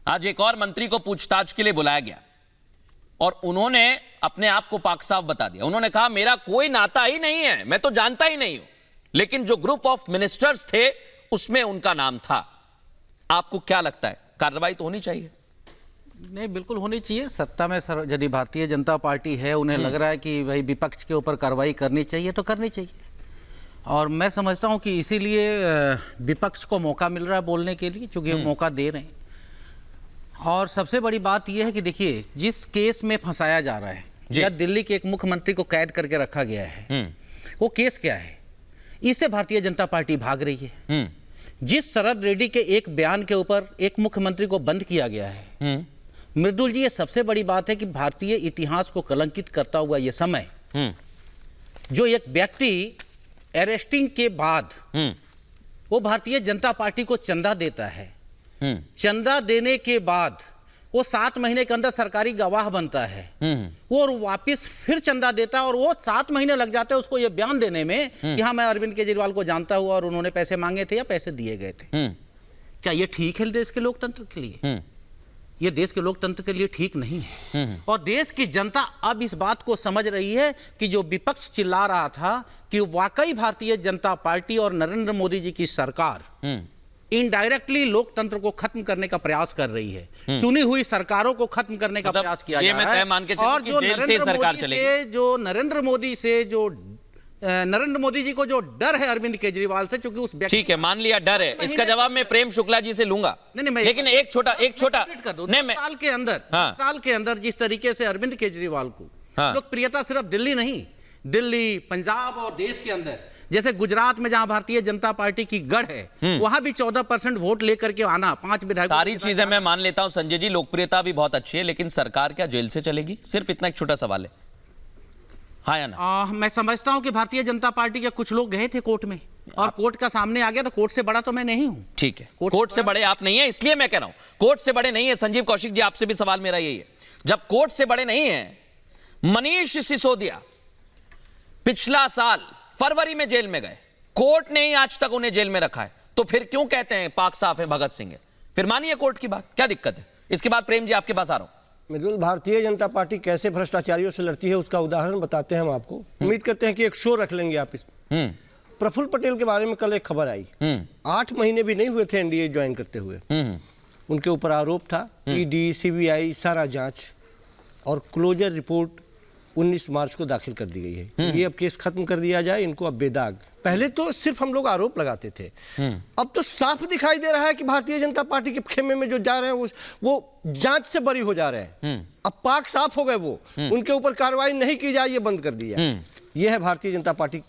आज एक और मंत्री को पूछताछ के लिए बुलाया गया और उन्होंने अपने आप को पाक साफ बता दिया। उन्होंने कहा मेरा कोई नाता ही नहीं है, मैं तो जानता ही नहीं हूं, लेकिन जो ग्रुप ऑफ मिनिस्टर्स थे उसमें उनका नाम था। आपको क्या लगता है, कार्रवाई तो होनी चाहिए? नहीं, बिल्कुल होनी चाहिए। सत्ता में यदि भारतीय जनता पार्टी है, उन्हें लग रहा है कि भाई विपक्ष के ऊपर कार्रवाई करनी चाहिए तो करनी चाहिए। और मैं समझता हूं कि इसीलिए विपक्ष को मौका मिल रहा है बोलने के लिए, चूंकि मौका दे रहे हैं। और सबसे बड़ी बात यह है कि देखिए, जिस केस में फंसाया जा रहा है या दिल्ली के एक मुख्यमंत्री को कैद करके रखा गया है, वो केस क्या है? इससे भारतीय जनता पार्टी भाग रही है। जिस शरद रेड्डी के एक बयान के ऊपर एक मुख्यमंत्री को बंद किया गया है, मृदुल जी, ये सबसे बड़ी बात है कि भारतीय इतिहास को कलंकित करता हुआ ये समय, जो एक व्यक्ति अरेस्टिंग के बाद वो भारतीय जनता पार्टी को चंदा देता है, चंदा देने के बाद वो 7 महीने के अंदर सरकारी गवाह बनता है, वो और वापिस फिर चंदा देता है और वो 7 महीने लग जाते हैं उसको ये बयान देने में कि हाँ, मैं अरविंद केजरीवाल को जानता हुआ और उन्होंने पैसे मांगे थे या पैसे दिए गए थे। क्या ये ठीक है देश के लोकतंत्र के लिए? ये देश के लोकतंत्र के लिए ठीक नहीं है। और देश की जनता अब इस बात को समझ रही है कि जो विपक्ष चिल्ला रहा था कि वाकई भारतीय जनता पार्टी और नरेंद्र मोदी जी की सरकार इनडायरेक्टली लोकतंत्र को खत्म करने का प्रयास कर रही है। चुनी हुई सरकारों को खत्म करने का प्रयास किया जा रहा है। और जो नरेंद्र मोदी जी को जो डर है अरविंद केजरीवाल से, क्योंकि उस व्यक्ति, ठीक है, मान लिया डर है, इसका जवाब मैं प्रेम शुक्ला जी से लूंगा। नहीं, लेकिन एक छोटा साल के अंदर जिस तरीके से अरविंद केजरीवाल को लोकप्रियता सिर्फ दिल्ली नहीं, दिल्ली, पंजाब और देश के अंदर, जैसे गुजरात में जहां भारतीय जनता पार्टी की गढ़ है, वहां भी 14% वोट लेकर के आना, 5 विधायक, सारी चीजें मैं मान लेता हूं संजय जी, लोकप्रियता भी बहुत अच्छी है, लेकिन सरकार क्या जेल से चलेगी? सिर्फ इतना एक छोटा सवाल है, हाँ या ना? मैं समझता हूं कि भारतीय जनता पार्टी के कुछ लोग गए थे कोर्ट में और कोर्ट का सामने आ गया, तो कोर्ट से बड़ा तो मैं नहीं हूं। ठीक है, कोर्ट से बड़े आप नहीं है, इसलिए मैं कह रहा हूं कोर्ट से बड़े नहीं है। संजीव कौशिक जी, आपसे भी सवाल मेरा यही है, जब कोर्ट से बड़े नहीं है, मनीष सिसोदिया पिछला साल फरवरी में जेल में गए, कोर्ट ने ही आज तक उन्हें जेल में रखा है, तो फिर क्यों कहते हैं पाक साफ है, भगत सिंह है? फिर मानिए कोर्ट की बात, क्या दिक्कत है? इसके बाद प्रेम जी आपके पास आ रहा हूं। मृदुल, भारतीय जनता पार्टी कैसे भ्रष्टाचारियों से लड़ती है उसका उदाहरण बताते हैं हम आपको। उम्मीद करते हैं कि एक शो रख लेंगे आप इसमें। प्रफुल्ल पटेल के बारे में कल एक खबर आई, 8 महीने भी नहीं हुए थे एनडीए ज्वाइन करते हुए, उनके ऊपर आरोप था, ईडी, सीबीआई सारा जांच और क्लोजर रिपोर्ट 19 मार्च को दाखिल कर दी गई है। ये अब केस खत्म कर दिया जाए, इनको अब बेदाग। पहले तो सिर्फ हम लोग आरोप लगाते थे, अब तो साफ दिखाई दे रहा है कि भारतीय जनता पार्टी के खेमे में जो जा रहे हैं वो जांच से बरी हो जा रहे हैं। अब पाक साफ हो गए, वो उनके ऊपर कार्रवाई नहीं की जाए, ये बंद कर दिया। ये है भारतीय जनता पार्टी,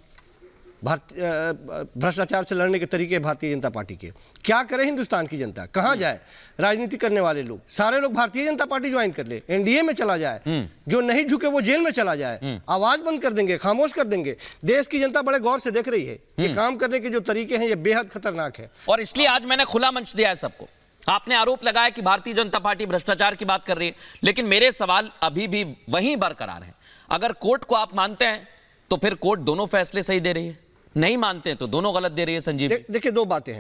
भ्रष्टाचार से लड़ने के तरीके भारतीय जनता पार्टी के। क्या करे हिंदुस्तान की जनता, कहां जाए? राजनीति करने वाले लोग, सारे लोग भारतीय जनता पार्टी ज्वाइन कर ले, एनडीए में चला जाए, जो नहीं झुके वो जेल में चला जाए, आवाज बंद कर देंगे, खामोश कर देंगे। देश की जनता बड़े गौर से देख रही है, ये काम करने के जो तरीके हैं ये बेहद खतरनाक है। और इसलिए आज मैंने खुला मंच दिया है सबको। आपने आरोप लगाया कि भारतीय जनता पार्टी भ्रष्टाचार की बात कर रही है, लेकिन मेरे सवाल अभी भी वहीं बरकरार हैं। अगर कोर्ट को आप मानते हैं तो फिर कोर्ट दोनों फैसले सही दे रही है, नहीं मानते हैं तो दोनों गलत दे रही है। संजीव, देखिए, दो बातें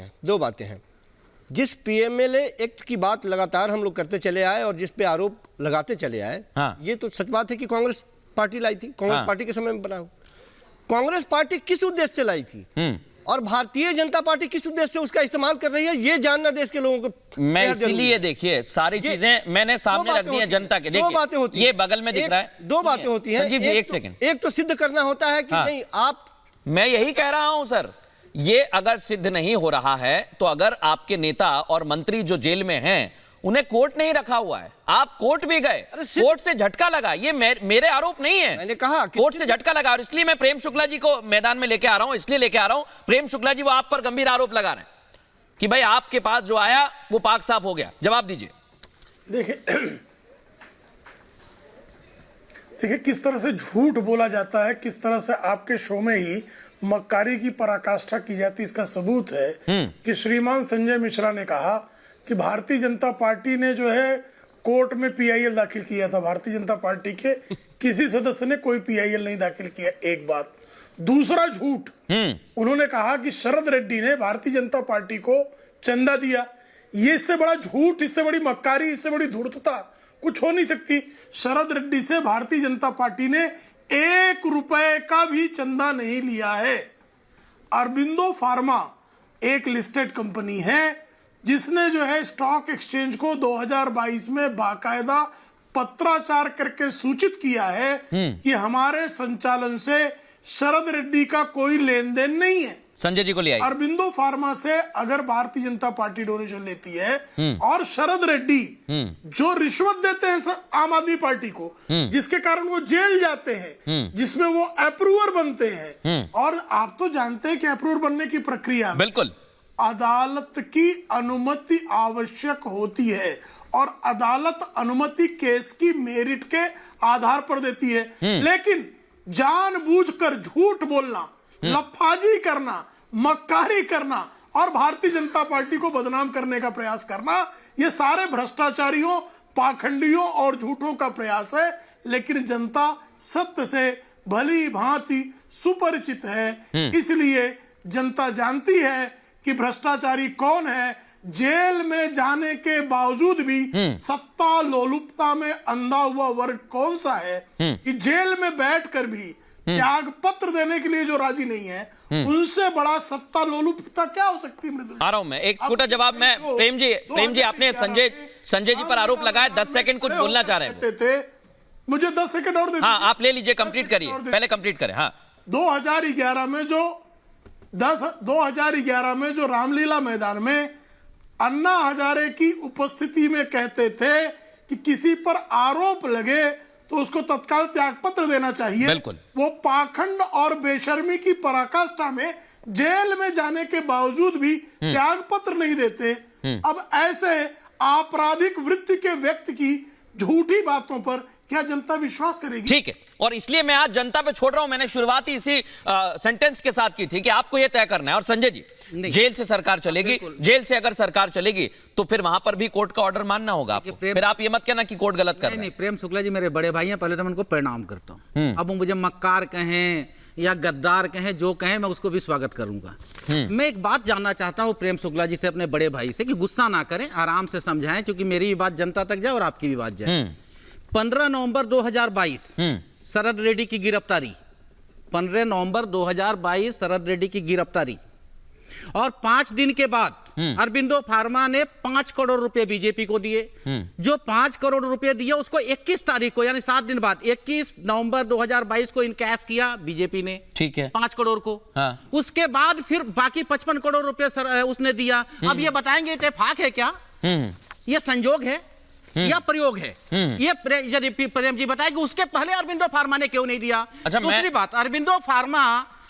हैं। जिस पीएमएलए एक्ट की बात लगातार हम लोग करते चले आए और जिस पे आरोप लगाते चले आए, ये तो सच बात है कि कांग्रेस पार्टी लाई थी, कांग्रेस पार्टी के समय में बना। कांग्रेस पार्टी किस उद्देश्य से लाई थी और भारतीय जनता पार्टी किस उद्देश्य से उसका इस्तेमाल कर रही है, ये जानना देश के लोगों को। मैं इसीलिए, देखिए, सारी चीजें मैंने सामने रख दी हैं जनता के। देखिए, 2 बातें होती ये बगल में दिख रहा है, 2 बातें होती हैं। संजीव जी, एक सेकंड। एक तो सिद्ध करना होता है कि नहीं, आप, मैं यही कह रहा हूं सर, ये अगर सिद्ध नहीं हो रहा है तो अगर आपके नेता और मंत्री जो जेल में हैं उन्हें कोर्ट नहीं रखा हुआ है, आप कोर्ट भी गए, कोर्ट से झटका लगा, ये मेरे आरोप नहीं है, मैंने कहा कोर्ट से झटका लगा। और इसलिए मैं प्रेम शुक्ला जी को मैदान में लेके आ रहा हूं, इसलिए लेके आ रहा हूं, प्रेम शुक्ला जी वो आप पर गंभीर आरोप लगा रहे हैं कि भाई आपके पास जो आया वो पाक साफ हो गया। जवाब दीजिए। देखिए किस तरह से झूठ बोला जाता है, किस तरह से आपके शो में ही मक्कारी की पराकाष्ठा की जाती। इसका सबूत है कि श्रीमान संजय मिश्रा ने कहा कि भारतीय जनता पार्टी ने जो है कोर्ट में पीआईएल दाखिल किया था। भारतीय जनता पार्टी के किसी सदस्य ने कोई पीआईएल नहीं दाखिल किया। एक बात। दूसरा झूठ, उन्होंने कहा कि शरद रेड्डी ने भारतीय जनता पार्टी को चंदा दिया। ये इससे बड़ा झूठ, इससे बड़ी मक्कारी, इससे बड़ी धूर्तता कुछ हो नहीं सकती। शरद रेड्डी से भारतीय जनता पार्टी ने 1 रुपए का भी चंदा नहीं लिया है। अरबिंदो फार्मा एक लिस्टेड कंपनी है जिसने जो है स्टॉक एक्सचेंज को 2022 में बाकायदा पत्राचार करके सूचित किया है कि हमारे संचालन से शरद रेड्डी का कोई लेन देन नहीं है। संजय जी को ले आइए। अरबिंदो फार्मा से अगर भारतीय जनता पार्टी डोनेशन लेती है और शरद रेड्डी जो रिश्वत देते हैं आम आदमी पार्टी को, जिसके कारण वो जेल जाते हैं, जिसमें वो अप्रूवर बनते हैं, और आप तो जानते हैं कि अप्रूवर बनने की प्रक्रिया में बिल्कुल अदालत की अनुमति आवश्यक होती है और अदालत अनुमति केस की मेरिट के आधार पर देती है। लेकिन जानबूझकर झूठ बोलना, लफाजी करना, मक्कारी करना और भारतीय जनता पार्टी को बदनाम करने का प्रयास करना, ये सारे भ्रष्टाचारियों, पाखंडियों और झूठों का प्रयास है। लेकिन जनता सत्य से भली भांति सुपरिचित है, इसलिए जनता जानती है कि भ्रष्टाचारी कौन है। जेल में जाने के बावजूद भी सत्ता लोलुपता में अंधा हुआ वर्ग कौन सा है कि जेल में बैठकर भी त्याग पत्र देने के लिए जो राजी नहीं है, उनसे बड़ा सत्ता लोलुपता क्या हो सकती है? मृदुल, आ रहा हूं मैं, एक छोटा जवाब। मैं प्रेम जी आपने संजय जी पर आरोप लगाया, 10 सेकंड कुछ बोलना चाह रहे हैं। मुझे 10 सेकंड और दे। हाँ, आप ले लीजिए, कंप्लीट करिए, पहले कंप्लीट करें। हाँ, 2011 में जो रामलीला मैदान में अन्ना हजारे की उपस्थिति में कहते थे कि किसी पर आरोप लगे तो उसको तत्काल त्यागपत्र देना चाहिए, बिल्कुल। वो पाखंड और बेशर्मी की पराकाष्ठा में जेल में जाने के बावजूद भी त्यागपत्र नहीं देते। अब ऐसे आपराधिक वृत्ति के व्यक्ति की झूठी बातों पर क्या जनता विश्वास करेगी? ठीक है, और इसलिए मैं आज जनता पे छोड़ रहा हूं। मैंने शुरुआत ही इसी सेंटेंस के साथ की थी कि आपको यह तय करना है। और संजय जी, जेल से सरकार चलेगी, जेल से अगर सरकार चलेगी तो फिर वहां पर भी कोर्ट का ऑर्डर मानना होगा आपको। फिर आप ये मत कहना कि कोर्ट गलत कर रहा है। नहीं, प्रेम शुक्ला जी मेरे बड़े भाई हैं, पहले तो मैं उनको प्रणाम करता हूँ। अब वो मुझे मक्कार कहें या गद्दार कहें, जो कहें मैं उसको भी स्वागत करूंगा। मैं एक बात जानना चाहता हूं प्रेम शुक्ला जी से, अपने बड़े भाई से, कि गुस्सा ना करें, आराम से समझाएं, क्योंकि मेरी भी बात जनता तक जाए और आपकी भी बात जाए। 15 नवंबर 2022 शरद रेड्डी की गिरफ्तारी, 15 नवंबर 2022 शरद रेड्डी की गिरफ्तारी, और 5 दिन के बाद अरबिंदो फार्मा ने 5 करोड़ रुपए बीजेपी को दिए। जो 5 करोड़ रुपए दिए उसको 21 तारीख को, यानी 7 दिन बाद, 21 नवंबर 2022 को इनकैश किया बीजेपी ने, ठीक है, 5 करोड़ को। हाँ। उसके बाद फिर बाकी 55 करोड़ रुपए उसने दिया। अब ये बताएंगे इत्तेफाक है क्या, ये संजोग है या प्रयोग है? ये यदि प्रेम जी बताए कि उसके पहले अरबिंदो फार्मा ने क्यों नहीं दिया। अच्छा, दूसरी बात, अरबिंदो फार्मा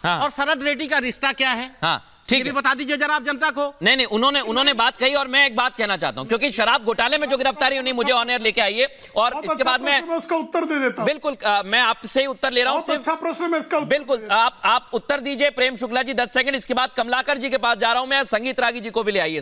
और शरद रेड्डी का रिश्ता क्या है? हाँ, ठीक है, बता दीजिए जरा आप जनता को। नहीं, उन्होंने बात कही, और मैं एक बात कहना चाहता हूं, क्योंकि शराब घोटाले में जो गिरफ्तारी हुई, मुझे ऑनर लेके आइए, और इसके बाद मैं उसका उत्तर दे देता हूं। बिल्कुल, मैं आपसे ही उत्तर ले रहा हूं। अच्छा प्रश्न, मैं इसका बिल्कुल, आप उत्तर दीजिए प्रेम शुक्ला जी, 10 सेकंड। इसके बाद कमलाकर जी के पास जा रहा हूं मैं, संगीत रागी जी को भी ले आइए।